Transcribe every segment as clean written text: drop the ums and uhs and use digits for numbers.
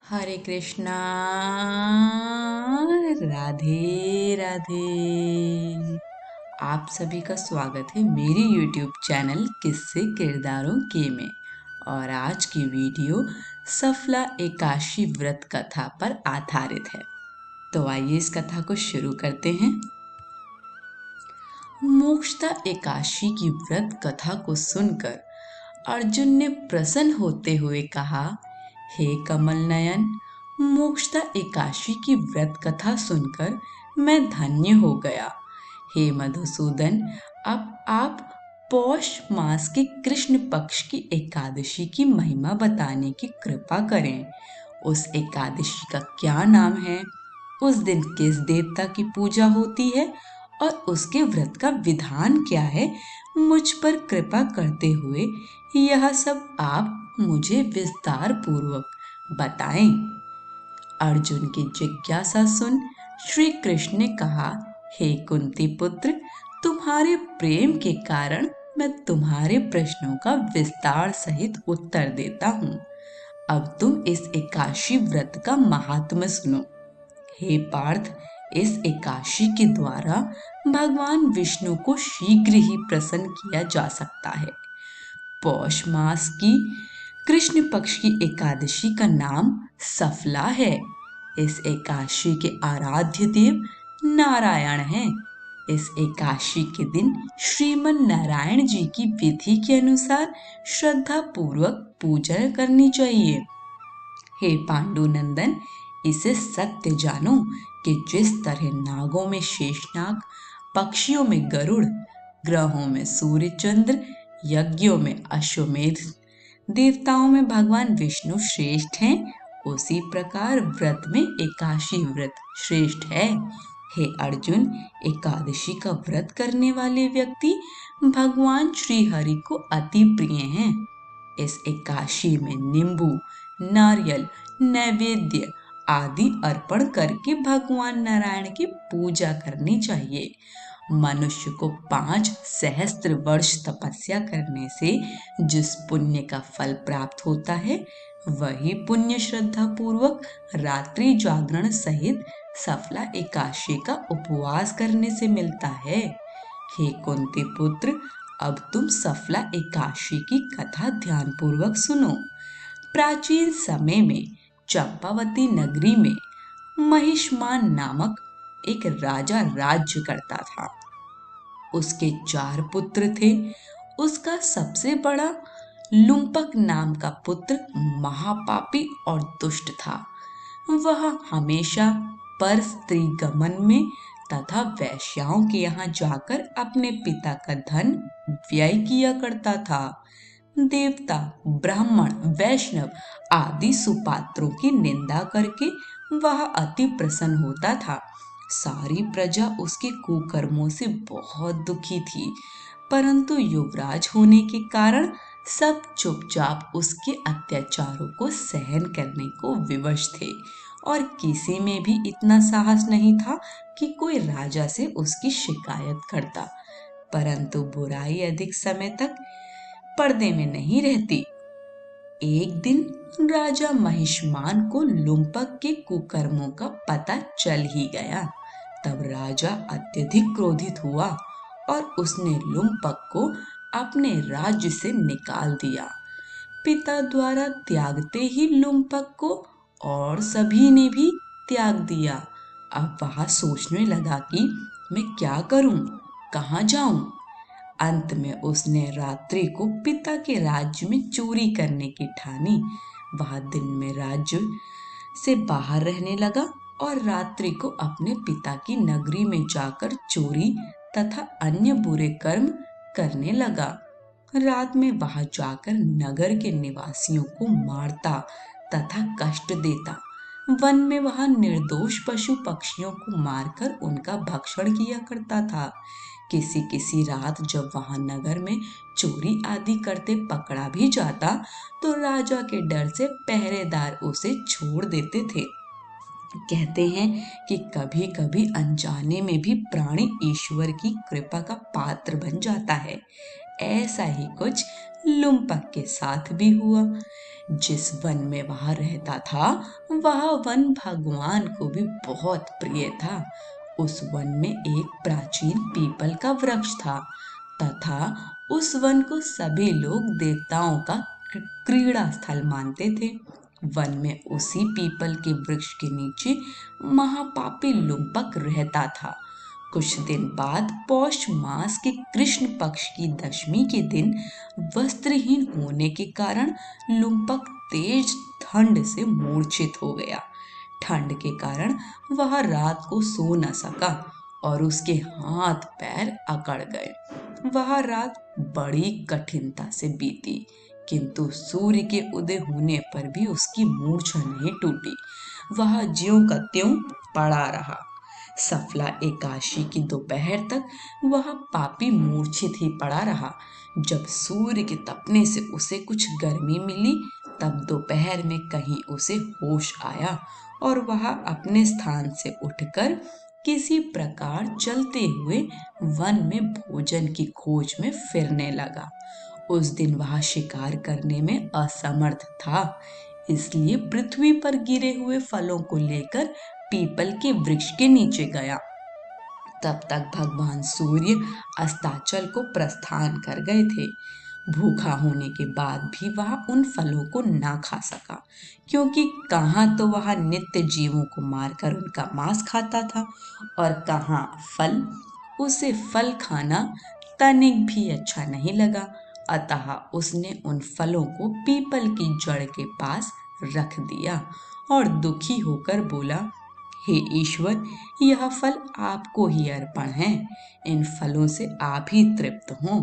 हरे कृष्णा। राधे राधे। आप सभी का स्वागत है मेरी YouTube चैनल किस्से किरदारों के में। और आज की वीडियो सफला एकादशी व्रत कथा पर आधारित है। तो आइए इस कथा को शुरू करते हैं। मोक्षदा एकादशी की व्रत कथा को सुनकर अर्जुन ने प्रसन्न होते हुए कहा, हे कमल नयन, मोक्षदा एकादशी की व्रत कथा सुनकर मैं धन्य हो गया। हे मधुसूदन, अब आप पौष मास के कृष्ण पक्ष की एकादशी की महिमा बताने की कृपा करें। उस एकादशी का क्या नाम है, उस दिन किस देवता की पूजा होती है और उसके व्रत का विधान क्या है, मुझ पर कृपा करते हुए यह सब आप मुझे विस्तार पूर्वक बताएं। अर्जुन की जिज्ञासा सुन श्री कृष्ण ने कहा, हे कुंती पुत्र, तुम्हारे प्रेम के कारण मैं तुम्हारे प्रश्नों का विस्तार सहित उत्तर देता हूँ। अब तुम इस एकादशी व्रत का महात्म्य सुनो। हे पार्थ, इस एकादशी के द्वारा भगवान विष्णु को शीघ्र ही प्रसन्न किया जा सकता है। पौष मास की कृष्ण पक्ष की एकादशी का नाम सफला है। इस एकादशी के आराध्य देव नारायण हैं। इस एकादशी के दिन श्रीमन नारायण जी की विधि के अनुसार श्रद्धा पूर्वक पूजा करनी चाहिए। हे पांडुनंदन, इसे सत्य जानो कि जिस तरह नागों में शेषनाग, पक्षियों में गरुड़, ग्रहों में सूर्य चंद्र, यज्ञों में अश्वमेध, देवताओं में भगवान विष्णु श्रेष्ठ हैं, उसी प्रकार व्रत में एकादशी व्रत श्रेष्ठ है। हे अर्जुन, एकादशी का व्रत करने वाले व्यक्ति भगवान श्री हरि को अति प्रिय हैं। इस एकादशी में नींबू, नारियल, नैवेद्य आदि अर्पण करके भगवान नारायण की पूजा करनी चाहिए। मनुष्य को 5 सहस्त्र वर्ष तपस्या करने से जिस पुण्य का फल प्राप्त होता है, वही पुण्य श्रद्धा पूर्वक रात्रि जागरण सहित सफला एकादशी का उपवास करने से मिलता है। हे कुंती पुत्र, अब तुम सफला एकादशी की कथा ध्यान पूर्वक सुनो। प्राचीन समय में चंपावती नगरी में महिष्मान नामक एक राजा राज्य करता था। उसके 4 पुत्र थे। उसका सबसे बड़ा लुम्पक नाम का पुत्र महापापी और दुष्ट था। वह हमेशा पर स्त्री गमन में तथा वैश्याओं के यहाँ जाकर अपने पिता का धन व्यय किया करता था। देवता, ब्राह्मण, वैष्णव आदि सुपात्रों की निंदा करके वह अति प्रसन्न होता था। सारी प्रजा उसके कुकर्मों से बहुत दुखी थी, परंतु युवराज होने के कारण सब चुपचाप उसके अत्याचारों को सहन करने को विवश थे और किसी में भी इतना साहस नहीं था कि कोई राजा से उसकी शिकायत करता। परंतु बुराई अधिक समय तक पर्दे में नहीं रहती। एक दिन राजा महिष्मान को लुम्पक के कुकर्मों का पता चल ही गया। तब राजा अत्यधिक क्रोधित हुआ और उसने लुम्पक को अपने राज्य से निकाल दिया। पिता द्वारा त्यागते ही लुम्पक को और सभी ने भी त्याग दिया। अब वह सोचने लगा कि मैं क्या करूं, कहाँ जाऊं। अंत में उसने रात्रि को पिता के राज्य में चोरी करने की ठानी। वह दिन में राज्य से बाहर रहने लगा और रात्रि को अपने पिता की नगरी में जाकर चोरी तथा अन्य बुरे कर्म करने लगा। रात में वह जाकर नगर के निवासियों को मारता तथा कष्ट देता। वन में वह निर्दोष पशु पक्षियों को मारकर उनका भक्षण किया करता था। किसी किसी रात जब वहां नगर में चोरी आदि करते पकड़ा भी जाता, तो राजा के डर से पहरेदार उसे छोड़ देते थे। कहते हैं कि कभी कभी अनजाने में भी प्राणी ईश्वर की कृपा का पात्र बन जाता है। ऐसा ही कुछ लुम्पक के साथ भी हुआ। जिस वन में वह रहता था वह वन भगवान को भी बहुत प्रिय था। उस वन में एक प्राचीन पीपल का वृक्ष था तथा उस वन को सभी लोग देवताओं का क्रीड़ा स्थल मानते थे। वन में उसी पीपल के वृक्ष के नीचे महापापी लुम्पक रहता था। कुछ दिन बाद पौष मास के कृष्ण पक्ष की दशमी के दिन वस्त्रहीन होने के कारण लुम्पक तेज ठंड से मूर्छित हो गया। ठंड के कारण वह रात को सो न सका और उसके हाथ पैर अकड़ गए। वह रात बड़ी कठिनता से बीती, किंतु सूर्य के उदय होने पर भी उसकी मूर्छा नहीं टूटी। वह ज्यों का त्यों पड़ा रहा। सफला एकादशी की दोपहर तक वह पापी मूर्छित ही पड़ा रहा। जब सूर्य के तपने से उसे कुछ गर्मी मिली तब दोपहर में कहीं उसे होश आया और वह अपने स्थान से उठकर किसी प्रकार चलते हुए वन में भोजन की खोज में फिरने लगा। उस दिन वह शिकार करने में असमर्थ था, इसलिए पृथ्वी पर गिरे हुए फलों को लेकर पीपल के वृक्ष के नीचे गया। तब तक भगवान सूर्य अस्ताचल को प्रस्थान कर गए थे। भूखा होने के बाद भी वह उन फलों को ना खा सका, क्योंकि कहाँ तो वह नित्य जीवों को मारकर उनका मांस खाता था और कहाँ फल। उसे फल खाना तनिक भी अच्छा नहीं लगा, अतः उसने उन फलों को पीपल की जड़ के पास रख दिया और दुखी होकर बोला, हे ईश्वर, यह फल आपको ही अर्पण है। इन फलों से आप ही तृप्त हों।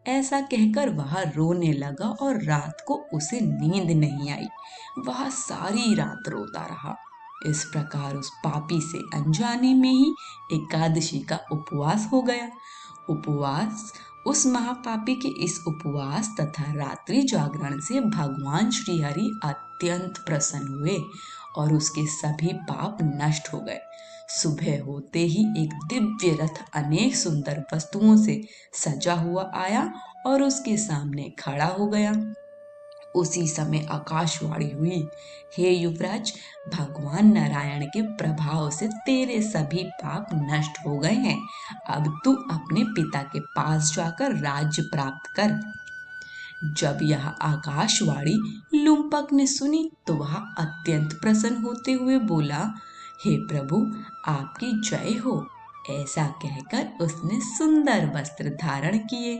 ऐसा कहकर वह रोने लगा और रात को उसे नींद नहीं आई। वह सारी रात रोता रहा। इस प्रकार उस पापी से अनजाने में ही एकादशी का उपवास हो गया। उपवास उस महापापी के इस उपवास तथा रात्रि जागरण से भगवान श्री हरि अत्यंत प्रसन्न हुए और उसके सभी पाप नष्ट हो गए। सुबह होते ही एक दिव्य रथ अनेक सुंदर वस्तुओं से सजा हुआ आया और उसके सामने खड़ा हो गया। उसी समय आकाशवाणी हुई, हे युवराज, भगवान नारायण के प्रभाव से तेरे सभी पाप नष्ट हो गए हैं। अब तू अपने पिता के पास जाकर राज्य प्राप्त कर। जब यह आकाशवाणी लुम्पक ने सुनी तो वह अत्यंत प्रसन्न होते हुए बोला, हे प्रभु, आपकी जय हो। ऐसा कहकर उसने सुंदर वस्त्र धारण किए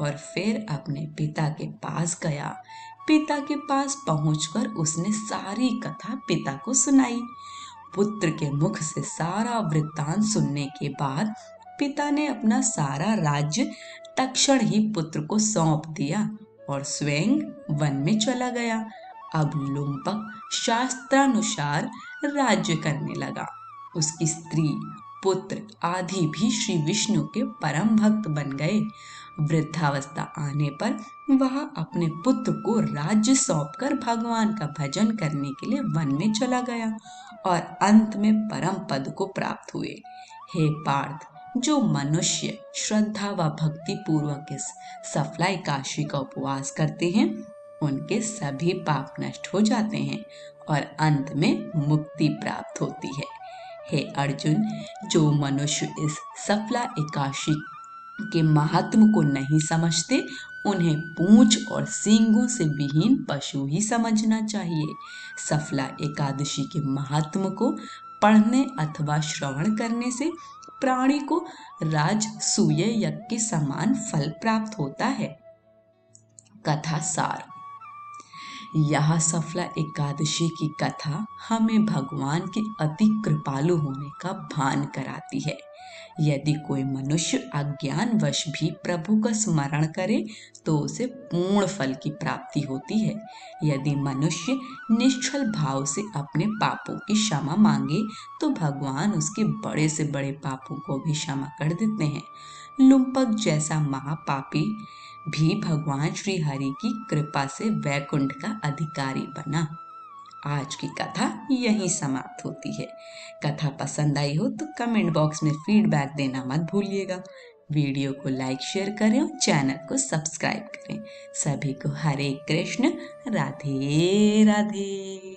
और फिर अपने पिता के पास गया। पिता के पास पहुंचकर उसने सारी कथा पिता को सुनाई। पुत्र के मुख से सारा वृत्तांत सुनने के बाद पिता ने अपना सारा राज्य तक्षण ही पुत्र को सौंप दिया और स्वयं वन में चला गया। अब लुम्पक शास्त्रानुसार राज्य करने लगा। उसकी स्त्री, पुत्र आदि भी श्री विष्णु के परम भक्त बन गए। वृद्धावस्था आने पर वह अपने पुत्र को राज्य सौंपकर भगवान का भजन करने के लिए वन में चला गया और अंत में परम पद को प्राप्त हुए। हे पार्थ, जो मनुष्य श्रद्धा व भक्ति पूर्वक इस सफला एकादशी का उपवास करते हैं उनके सभी पाप नष्ट हो जाते हैं और अंत में मुक्ति प्राप्त होती है। हे अर्जुन, जो मनुष्य इस सफला एकादशी के महात्म को नहीं समझते उन्हें पूंछ और सींगों से विहीन पशु ही समझना चाहिए। सफला एकादशी के महात्म को पढ़ने अथवा श्रवण करने से प्राणी को राजसूय यज्ञ के समान फल प्राप्त होता है। कथा सार। यह सफला एकादशी की कथा हमें भगवान के अति कृपालु होने का भान कराती है। यदि कोई मनुष्य अज्ञानवश भी प्रभु का स्मरण करे तो उसे पूर्ण फल की प्राप्ति होती है। यदि मनुष्य निश्चल भाव से अपने पापों की क्षमा मांगे तो भगवान उसके बड़े से बड़े पापों को भी क्षमा कर देते हैं। लुम्पक जैसा महापापी भी भगवान श्री हरि की कृपा से वैकुंठ का अधिकारी बना। आज की कथा यहीं समाप्त होती है। कथा पसंद आई हो तो कमेंट बॉक्स में फीडबैक देना मत भूलिएगा। वीडियो को लाइक शेयर करें और चैनल को सब्सक्राइब करें। सभी को हरे कृष्ण, राधे राधे।